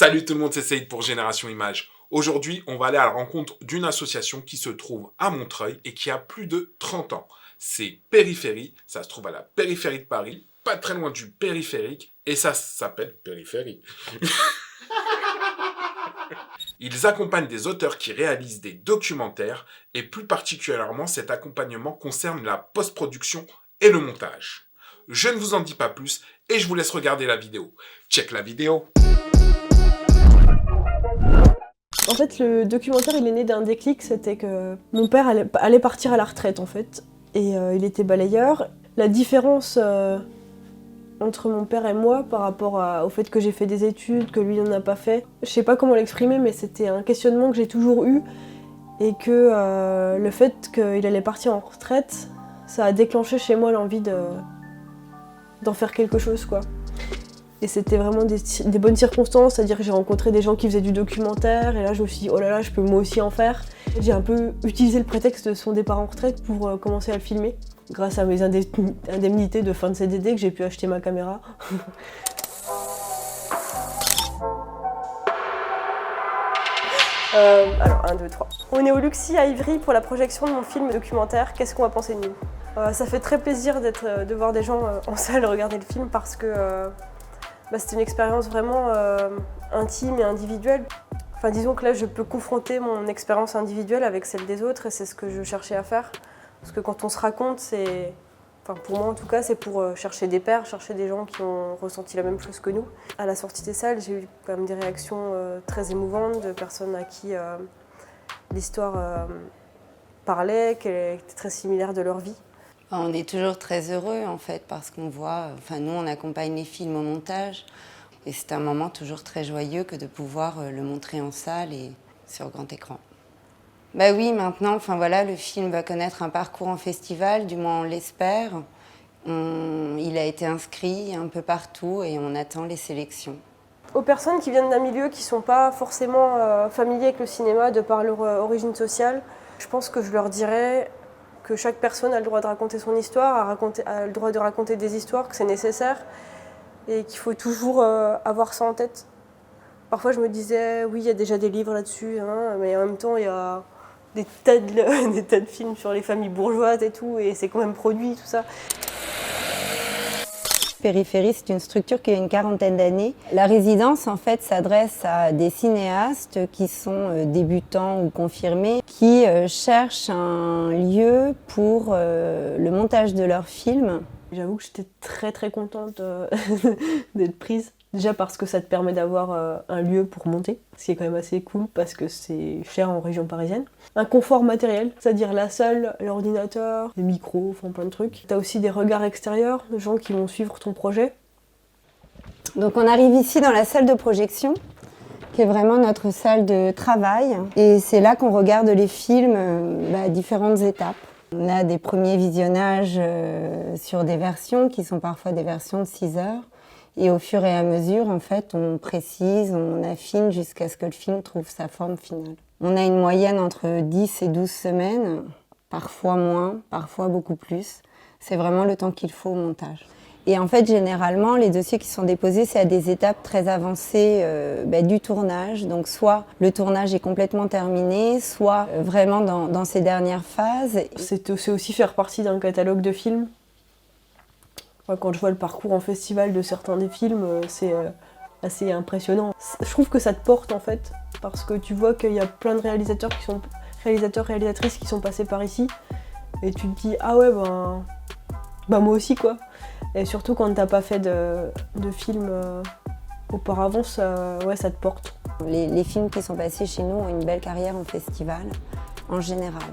Salut tout le monde, c'est Saïd pour Génération Images. Aujourd'hui, on va aller à la rencontre d'une association qui se trouve à Montreuil et qui a plus de 30 ans. C'est Périphérie, ça se trouve à la périphérie de Paris, pas très loin du périphérique, et ça s'appelle Périphérie. Ils accompagnent des auteurs qui réalisent des documentaires, et plus particulièrement cet accompagnement concerne la post-production et le montage. Je ne vous en dis pas plus, et je vous laisse regarder la vidéo. Check la vidéo. En fait, le documentaire, il est né d'un déclic, c'était que mon père allait partir à la retraite, en fait. Et il était balayeur. La différence entre mon père et moi, par rapport au fait que j'ai fait des études, que lui n'en a pas fait, je sais pas comment l'exprimer, mais c'était un questionnement que j'ai toujours eu. Et que le fait qu'il allait partir en retraite, ça a déclenché chez moi l'envie d'en faire quelque chose, quoi. Et c'était vraiment des bonnes circonstances, c'est-à-dire que j'ai rencontré des gens qui faisaient du documentaire, et là je me suis dit, oh là là, je peux moi aussi en faire. J'ai un peu utilisé le prétexte de son départ en retraite pour commencer à le filmer. Grâce à mes indemnités de fin de CDD que j'ai pu acheter ma caméra. Alors, 1, 2, 3. On est au Luxi à Ivry pour la projection de mon film documentaire « Qu'est-ce qu'on va penser de nous ?» Ça fait très plaisir de voir des gens en salle regarder le film parce que c'est une expérience vraiment intime et individuelle. Enfin, disons que là, je peux confronter mon expérience individuelle avec celle des autres et c'est ce que je cherchais à faire. Parce que quand on se raconte, c'est... Enfin, pour moi en tout cas, c'est pour chercher des pairs, chercher des gens qui ont ressenti la même chose que nous. À la sortie des salles, j'ai eu quand même des réactions très émouvantes de personnes à qui l'histoire parlait, qu'elle était très similaire de leur vie. On est toujours très heureux en fait parce qu'on voit, nous on accompagne les films au montage et c'est un moment toujours très joyeux que de pouvoir le montrer en salle et sur grand écran. Bah oui, maintenant, le film va connaître un parcours en festival, du moins on l'espère. Il a été inscrit un peu partout et on attend les sélections. Aux personnes qui viennent d'un milieu qui ne sont pas forcément familiers avec le cinéma de par leur origine sociale, je pense que je leur dirais que chaque personne a le droit de raconter son histoire, a le droit de raconter des histoires, que c'est nécessaire et qu'il faut toujours avoir ça en tête. Parfois je me disais, oui, il y a déjà des livres là-dessus, hein, mais en même temps il y a des tas de films sur les familles bourgeoises et tout, et c'est quand même produit, tout ça. Périphérie, c'est une structure qui a une quarantaine d'années. La résidence, en fait, s'adresse à des cinéastes qui sont débutants ou confirmés, qui cherchent un lieu pour le montage de leurs films. J'avoue que j'étais très contente d'être prise. Déjà parce que ça te permet d'avoir un lieu pour monter, ce qui est quand même assez cool parce que c'est cher en région parisienne. Un confort matériel, c'est-à-dire la salle, l'ordinateur, les micros, enfin plein de trucs. T'as aussi des regards extérieurs, de gens qui vont suivre ton projet. Donc on arrive ici dans la salle de projection, qui est vraiment notre salle de travail. Et c'est là qu'on regarde les films à différentes étapes. On a des premiers visionnages sur des versions qui sont parfois des versions de 6 heures. Et au fur et à mesure, en fait, on précise, on affine jusqu'à ce que le film trouve sa forme finale. On a une moyenne entre 10 et 12 semaines, parfois moins, parfois beaucoup plus. C'est vraiment le temps qu'il faut au montage. Et en fait, généralement, les dossiers qui sont déposés, c'est à des étapes très avancées du tournage. Donc soit le tournage est complètement terminé, soit vraiment dans ses dernières phases. C'est aussi faire partie d'un catalogue de films. Quand je vois le parcours en festival de certains des films, c'est assez impressionnant. Je trouve que ça te porte en fait, parce que tu vois qu'il y a plein de réalisatrices qui sont passés par ici, et tu te dis ah ouais moi aussi quoi. Et surtout quand t'as pas fait de film auparavant, ça te porte. Les films qui sont passés chez nous ont une belle carrière en festival, en général.